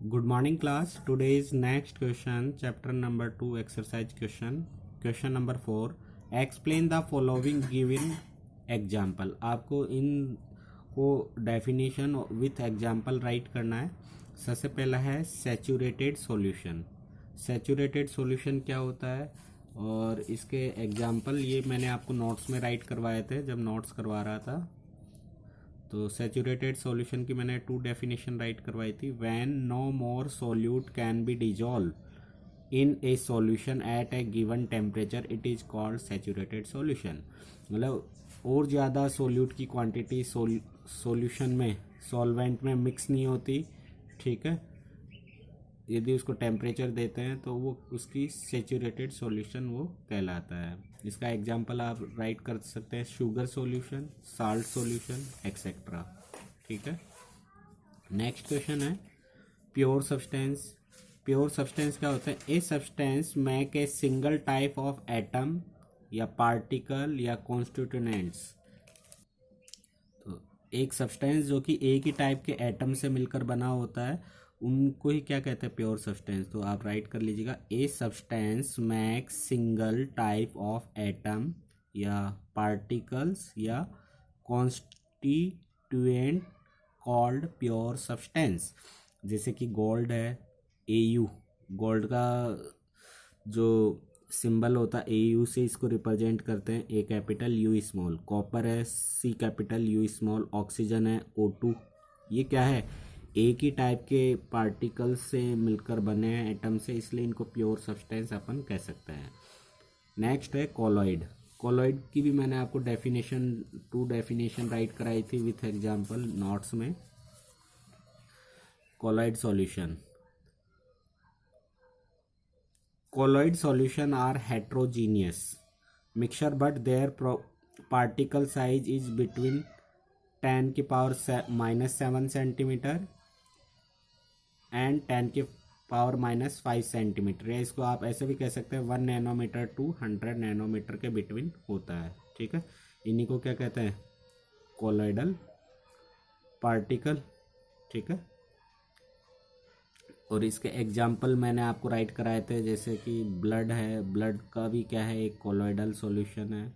Good morning class. Today's next question, chapter number 2, exercise question. Question number 4. Explain the following given example. आपको इन को definition with example right करना है. सबसे पहला है सैचुरेटेड सॉल्यूशन. सैचुरेटेड सॉल्यूशन क्या होता है और इसके एग्जाम्पल ये मैंने आपको नोट्स में राइट करवाए थे जब नोट्स करवा रहा था. तो सैचुरेटेड सॉल्यूशन की मैंने 2 डेफिनेशन राइट करवाई थी. When no more solute can be dissolve in a solution at a given temperature it is called saturated solution. मतलब और ज़्यादा सोल्यूट की क्वांटिटी सॉल्यूशन में सॉल्वेंट में मिक्स नहीं होती, ठीक है, यदि उसको टेम्परेचर देते हैं तो वो उसकी सैचुरेटेड सॉल्यूशन वो कहलाता है. इसका एग्जांपल आप राइट कर सकते हैं sugar solution, salt solution etcetera. ठीक है. नेक्स्ट क्वेश्चन है प्योर सब्सटेंस. प्योर सब्सटेंस क्या होता है? A substance make a single type of atom या पार्टिकल या कॉन्स्टिट्यूएंट्स. तो एक सब्सटेंस जो कि एक ही टाइप के एटम से मिलकर बना होता है उनको ही क्या कहते हैं? Pure substance. तो आप राइट कर लीजिएगा a substance make single type of atom या पार्टिकल्स या कॉन्स्टिट्यूएंट कॉल्ड प्योर सब्सटेंस. जैसे कि गोल्ड है, एयू, गोल्ड का जो सिंबल होता है एयू से इसको रिप्रेजेंट करते हैं, ए कैपिटल यू स्मॉल. कॉपर है, सी कैपिटल यू स्मॉल. ऑक्सीजन है, O2. ये क्या है? एक ही टाइप के पार्टिकल्स से मिलकर बने हैं एटम से, इसलिए इनको प्योर सब्सटेंस अपन कह सकते हैं. नेक्स्ट है कोलॉइड. कोलॉइड की भी मैंने आपको डेफिनेशन 2 डेफिनेशन राइट कराई थी विथ एग्जांपल नोट्स में. Colloid solution. Colloid solution are heterogeneous mixture but their particle size is between 10 की पावर -7 सेंटीमीटर एंड 10 की पावर -5 सेंटीमीटर. या इसको आप ऐसे भी कह सकते हैं 1 नैनोमीटर टू 100 नैनोमीटर के बिटवीन होता है. ठीक है. इन्हीं को क्या कहते हैं? Colloidal particle. ठीक है. और इसके एग्जाम्पल मैंने आपको राइट कराए थे, जैसे कि ब्लड है, ब्लड का भी क्या है? एक कोलॉइडल सॉल्यूशन है.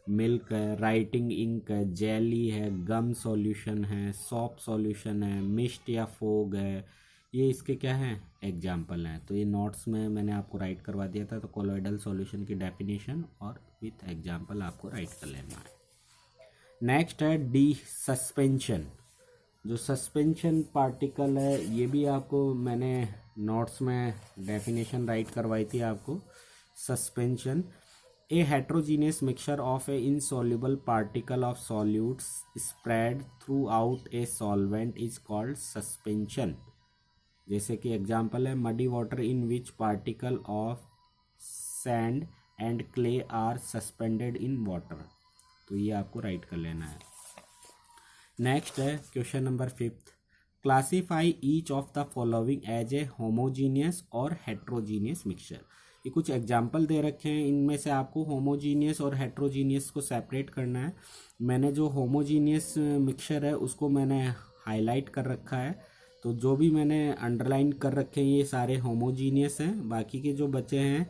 मिल्क है, राइटिंग इंक है, जेली है, गम सॉल्यूशन है, सॉप सॉल्यूशन है, मिस्ट या फोग है. ये इसके क्या हैं? एग्जाम्पल हैं. तो ये नोट्स में मैंने आपको राइट करवा दिया था. तो कोलॉइडल सॉल्यूशन की डेफिनेशन और विथ एग्जाम्पल आपको राइट कर लेना है. नेक्स्ट है डी सस्पेंशन. जो सस्पेंशन पार्टिकल है ये भी आपको मैंने नोट्स में डेफिनेशन राइट करवाई थी आपको. Suspension a heterogeneous mixture of a insoluble particle of solutes spread throughout a solvent is called suspension. जैसे कि एग्जांपल है muddy water in which particle of sand and clay are suspended in water. तो ये आपको write कर लेना है. Next है question number 5. Classify each of the following as a homogeneous और हेट्रोजीनियस मिक्सचर. ये कुछ एग्जाम्पल दे रखे हैं, इनमें से आपको होमोजीनियस और हेट्रोजीनियस को सेपरेट करना है. मैंने जो होमोजीनियस मिक्सचर है उसको मैंने हाईलाइट कर रखा है. तो जो भी मैंने अंडरलाइन कर रखे हैं ये सारे होमोजीनियस हैं. बाकी के जो बचे हैं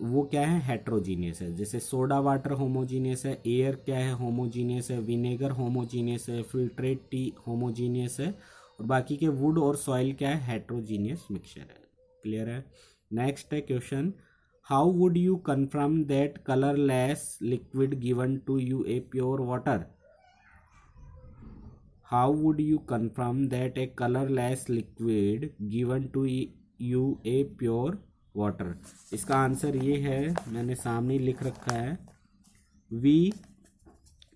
वो क्या है? हेट्रोजीनियस है. जैसे सोडा वाटर होमोजीनियस है, एयर क्या है? होमोजीनियस है, विनेगर होमोजीनियस है, फिल्ट्रेट टी होमोजीनियस है, और बाकी के वुड और सॉइल क्या है? हेट्रोजीनियस मिक्सचर है. क्लियर है. नेक्स्ट है question. How would you confirm that colourless liquid given to you a pure water? How would you confirm that a colourless liquid given to you a pure water? इसका answer ये है, मैंने सामने लिख रखा है. We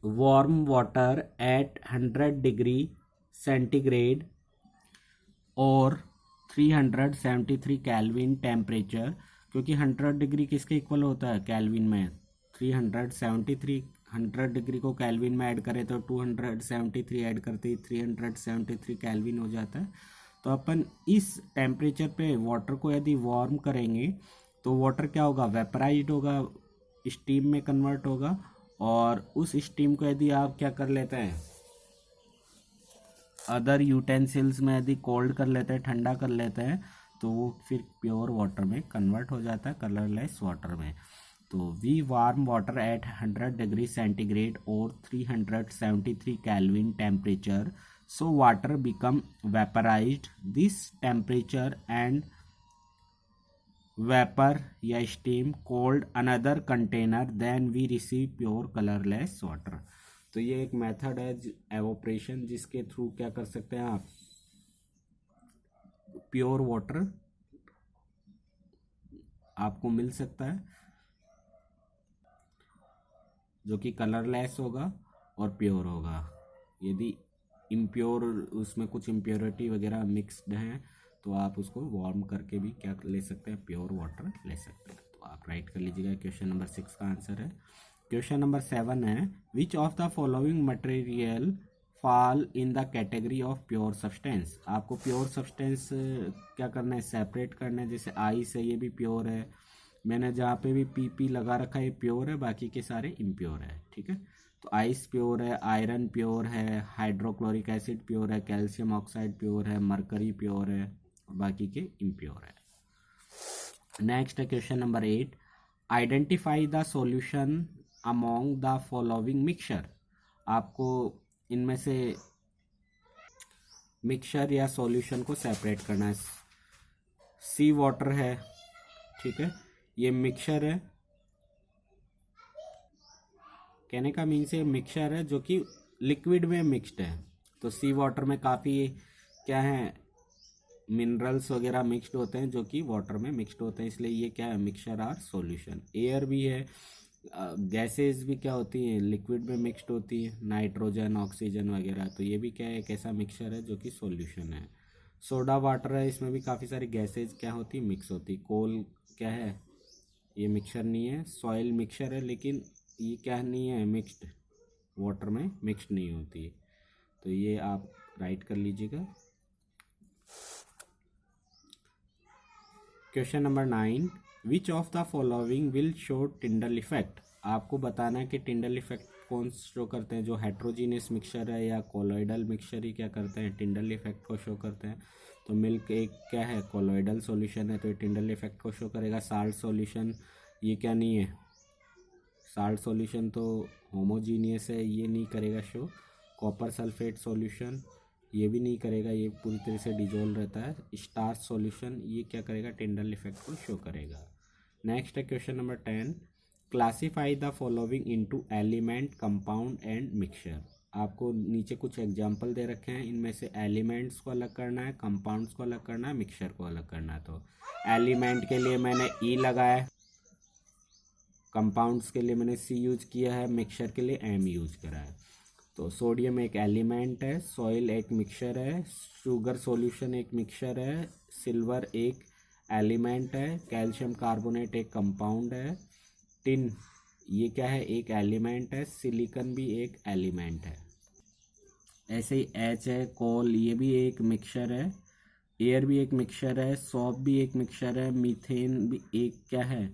warm water at 100 degree centigrade और 373 kelvin temperature. क्योंकि 100 डिग्री किसके इक्वल होता है कैल्विन में? 373. 100 डिग्री को कैल्विन में ऐड करें तो 273 ऐड करते ही 373 कैल्विन हो जाता है. तो अपन इस टेम्परेचर पे वाटर को यदि वार्म करेंगे तो वाटर क्या होगा? वेपराइज्ड होगा, स्टीम में कन्वर्ट होगा. और उस स्टीम को यदि आप क्या कर लेते हैं? अदर यूटेंसिल्स में यदि कोल्ड कर लेते हैं, ठंडा कर लेते हैं, तो वो फिर प्योर वाटर में कन्वर्ट हो जाता है, कलरलेस वाटर में। तो we warm water at 100 degree centigrade और 373 kelvin temperature, so water become vaporised. This temperature and vapour या steam cold another container, then we receive pure colourless water. तो ये एक मेथड है एवोपरेशन, जिसके थ्रू क्या कर सकते हैं आप, प्योर वाटर आपको मिल सकता है जो कि कलरलेस होगा और प्योर होगा। यदि इम्प्योर, उसमें कुछ इम्प्योरिटी वगैरह मिक्सड हैं, तो आप उसको वार्म करके भी क्या ले सकते हैं, प्योर वाटर ले सकते हैं। तो आप राइट कर लीजिएगा, क्वेश्चन नंबर 6 का आंसर है। क्वेश्चन नंबर 7 है, विच of the following material fall in the category of pure substance. आपको प्योर सब्सटेंस क्या करना है, सेपरेट करना है। जैसे आइस है, ये भी प्योर है, मैंने जहाँ पे भी पी लगा रखा है ये प्योर है, बाकी के सारे इम्प्योर है, ठीक है। तो आइस प्योर है, आयरन प्योर है, हाइड्रोक्लोरिक एसिड प्योर है, कैल्शियम ऑक्साइड प्योर है, मरकरी प्योर है, और बाकी के इम्प्योर है। नेक्स्ट है question number 8, identify the solution among the following mixture. आपको इनमें से मिक्सचर या सॉल्यूशन को सेपरेट करना है। सी वाटर है, ठीक है, ये मिक्सचर है, कहने का मीन्स ये मिक्सचर है जो कि लिक्विड में मिक्स्ड है। तो सी वाटर में काफ़ी क्या है, मिनरल्स वगैरह मिक्स्ड होते हैं जो कि वाटर में मिक्स्ड होते हैं, इसलिए ये क्या है, मिक्सचर आर सॉल्यूशन। एयर भी है, गैसेस भी क्या होती हैं, लिक्विड में मिक्स्ड होती है, नाइट्रोजन, ऑक्सीजन वगैरह। तो ये भी क्या है, एक ऐसा मिक्सचर है जो कि सॉल्यूशन है। सोडा वाटर है, इसमें भी काफ़ी सारी गैसेज क्या होती, मिक्स होती। कोल क्या है, ये मिक्सचर नहीं है। सॉइल मिक्सचर है, लेकिन ये क्या नहीं है, मिक्स्ड, वाटर में मिक्स्ड नहीं होती है। तो ये आप राइट कर लीजिएगा। Question number 9, which of the following will show Tyndall effect. आपको बताना है कि टिंडल इफेक्ट कौन शो करते हैं, जो हेट्रोजीनियस मिक्सचर है या कोलोइडल मिक्सचर ही क्या करते हैं, टिंडल इफेक्ट को शो करते हैं। तो मिल्क एक क्या है, कोलोइडल सॉल्यूशन है, तो ये टिंडल इफेक्ट को शो करेगा। साल्ट सॉल्यूशन ये क्या नहीं है, साल्ट सॉल्यूशन तो होमोजीनियस है, ये नहीं करेगा शो। कॉपर सल्फेट सॉल्यूशन ये भी नहीं करेगा, ये पूरी तरह से डिजोल्व रहता है। स्टार्च सॉल्यूशन ये क्या करेगा, टिंडल इफेक्ट को शो करेगा। नेक्स्ट है question number 10, classify the following into element, compound and mixture. आपको नीचे कुछ एग्जांपल दे रखे हैं, इनमें से एलिमेंट्स को अलग करना है, कंपाउंड्स को अलग करना है, मिक्सचर को अलग करना है। तो एलिमेंट के लिए मैंने ई लगाया, कंपाउंड्स के लिए मैंने सी यूज किया है, मिक्सचर के लिए एम यूज करा है। तो सोडियम एक एलिमेंट है, सॉइल एक मिक्सचर है, शुगर सॉल्यूशन एक मिक्सचर है, सिल्वर एक एलिमेंट है, कैल्शियम कार्बोनेट एक कंपाउंड है, टिन ये क्या है, एक एलिमेंट है, सिलिकॉन भी एक एलिमेंट है। ऐसे ही एच है, कोल ये भी एक मिक्सचर है, एयर भी एक मिक्सचर है, सॉप भी एक मिक्सचर है, मीथेन भी एक क्या है,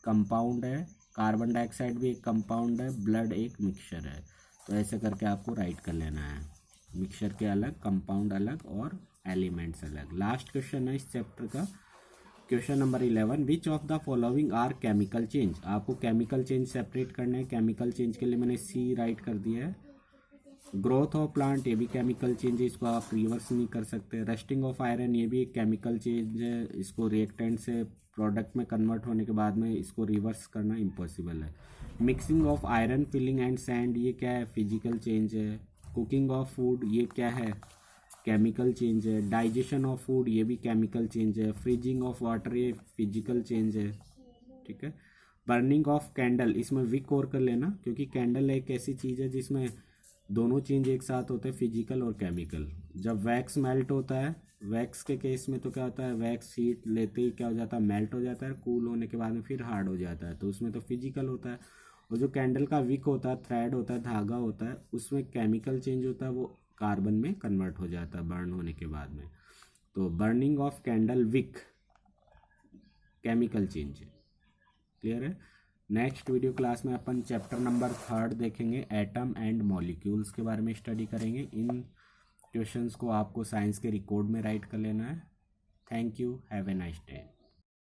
कंपाउंड है, कार्बन डाइऑक्साइड भी एक कंपाउंड है, ब्लड एक मिक्सचर है। तो ऐसे करके आपको राइट कर लेना है, मिक्सचर के अलग, कंपाउंड अलग और एलिमेंट्स अलग। लास्ट क्वेश्चन है इस चैप्टर का, question number 11, which of the following are chemical change. आपको केमिकल चेंज सेपरेट करना है। केमिकल चेंज के लिए मैंने सी राइट कर दिया है। ग्रोथ ऑफ प्लांट ये भी केमिकल चेंज है, इसको आप रिवर्स नहीं कर सकते। रस्टिंग ऑफ आयरन ये भी एक केमिकल चेंज है, इसको रिएक्टेंट से प्रोडक्ट में कन्वर्ट होने के बाद में इसको रिवर्स करना इम्पॉसिबल है। Mixing of iron, filling and sand ये क्या है, फिजिकल चेंज है। कुकिंग ऑफ फूड ये क्या है, केमिकल चेंज है। डाइजेशन ऑफ फूड ये भी केमिकल चेंज है। फ्रीजिंग ऑफ वाटर ये फिजिकल चेंज है, ठीक है। बर्निंग ऑफ कैंडल, इसमें विक और कर लेना, क्योंकि कैंडल एक ऐसी चीज़ है जिसमें दोनों चेंज एक साथ होते हैं, फिजिकल और केमिकल। जब वैक्स मेल्ट होता है, वैक्स के केस में तो क्या होता है, वैक्स हीट लेते ही क्या हो जाता है, मेल्ट हो जाता है, कूल होने के बाद में फिर हार्ड हो जाता है, तो उसमें तो फिजिकल होता है। और जो कैंडल का विक होता है, थ्रेड होता है, धागा होता है, उसमें केमिकल चेंज होता है, वो कार्बन में कन्वर्ट हो जाता है बर्न होने के बाद में। तो burning of candle wick chemical change है, क्लियर है। नेक्स्ट वीडियो क्लास में अपन चैप्टर नंबर 3 देखेंगे, एटम एंड मॉलिक्यूल्स के बारे में स्टडी करेंगे। इन क्वेश्चंस को आपको साइंस के रिकॉर्ड में राइट कर लेना है। Thank you, have a nice day.